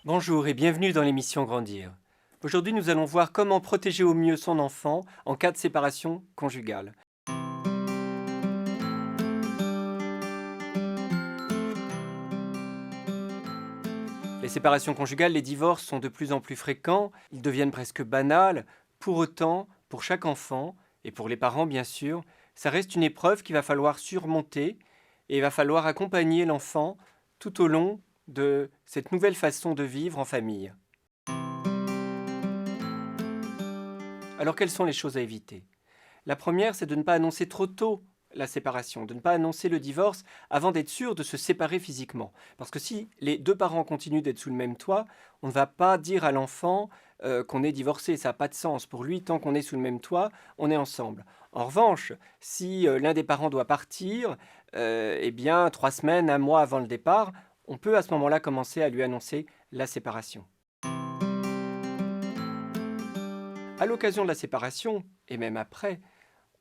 Bonjour et bienvenue dans l'émission Grandir. Aujourd'hui, nous allons voir comment protéger au mieux son enfant en cas de séparation conjugale. Les séparations conjugales, les divorces sont de plus en plus fréquents, ils deviennent presque banals. Pour autant, pour chaque enfant, et pour les parents bien sûr, ça reste une épreuve qu'il va falloir surmonter et il va falloir accompagner l'enfant tout au long de cette nouvelle façon de vivre en famille. Alors quelles sont les choses à éviter? La première, c'est de ne pas annoncer trop tôt la séparation, de ne pas annoncer le divorce avant d'être sûr de se séparer physiquement. Parce que si les deux parents continuent d'être sous le même toit, on ne va pas dire à l'enfant qu'on est divorcé, ça n'a pas de sens. Pour lui, tant qu'on est sous le même toit, on est ensemble. En revanche, si l'un des parents doit partir, eh bien 3 semaines, un mois avant le départ, on peut à ce moment-là commencer à lui annoncer la séparation. À l'occasion de la séparation, et même après,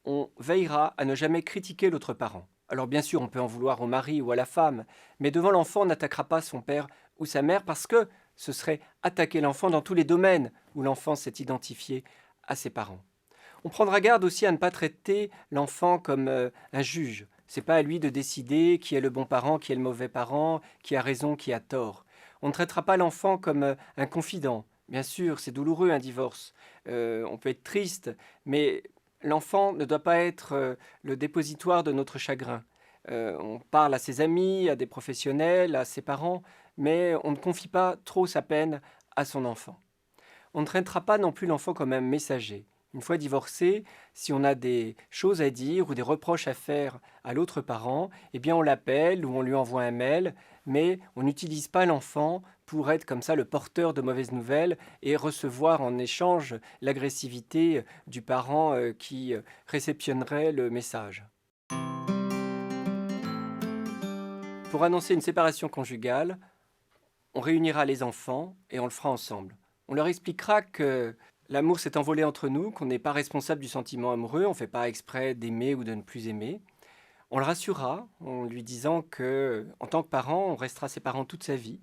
on veillera à ne jamais critiquer l'autre parent. Alors bien sûr, on peut en vouloir au mari ou à la femme, mais devant l'enfant, on n'attaquera pas son père ou sa mère parce que ce serait attaquer l'enfant dans tous les domaines où l'enfant s'est identifié à ses parents. On prendra garde aussi à ne pas traiter l'enfant comme un juge. C'est pas à lui de décider qui est le bon parent, qui est le mauvais parent, qui a raison, qui a tort. On ne traitera pas l'enfant comme un confident. Bien sûr, c'est douloureux un divorce. On peut être triste, mais l'enfant ne doit pas être le dépositoire de notre chagrin. On parle à ses amis, à des professionnels, à ses parents, mais on ne confie pas trop sa peine à son enfant. On ne traitera pas non plus l'enfant comme un messager. Une fois divorcé, si on a des choses à dire ou des reproches à faire à l'autre parent, eh bien on l'appelle ou on lui envoie un mail, mais on n'utilise pas l'enfant pour être comme ça le porteur de mauvaises nouvelles et recevoir en échange l'agressivité du parent qui réceptionnerait le message. Pour annoncer une séparation conjugale, on réunira les enfants et on le fera ensemble. On leur expliquera que l'amour s'est envolé entre nous, qu'on n'est pas responsable du sentiment amoureux, on ne fait pas exprès d'aimer ou de ne plus aimer. On le rassurera en lui disant que, en tant que parent, on restera ses parents toute sa vie.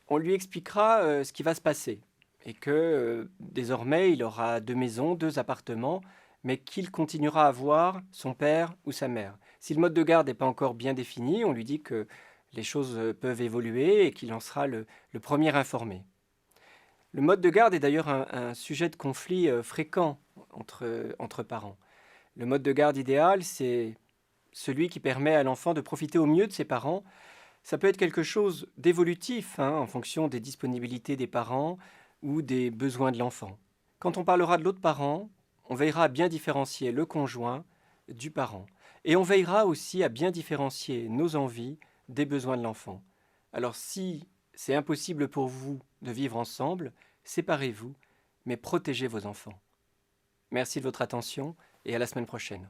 On lui expliquera ce qui va se passer et que désormais il aura 2 maisons, 2 appartements, mais qu'il continuera à voir son père ou sa mère. Si le mode de garde n'est pas encore bien défini, on lui dit que les choses peuvent évoluer et qu'il en sera le premier informé. Le mode de garde est d'ailleurs un sujet de conflit fréquent entre parents. Le mode de garde idéal, c'est celui qui permet à l'enfant de profiter au mieux de ses parents. Ça peut être quelque chose d'évolutif en fonction des disponibilités des parents ou des besoins de l'enfant. Quand on parlera de l'autre parent, on veillera à bien différencier le conjoint du parent. Et on veillera aussi à bien différencier nos envies des besoins de l'enfant. Alors si c'est impossible pour vous de vivre ensemble, séparez-vous, mais protégez vos enfants. Merci de votre attention et à la semaine prochaine.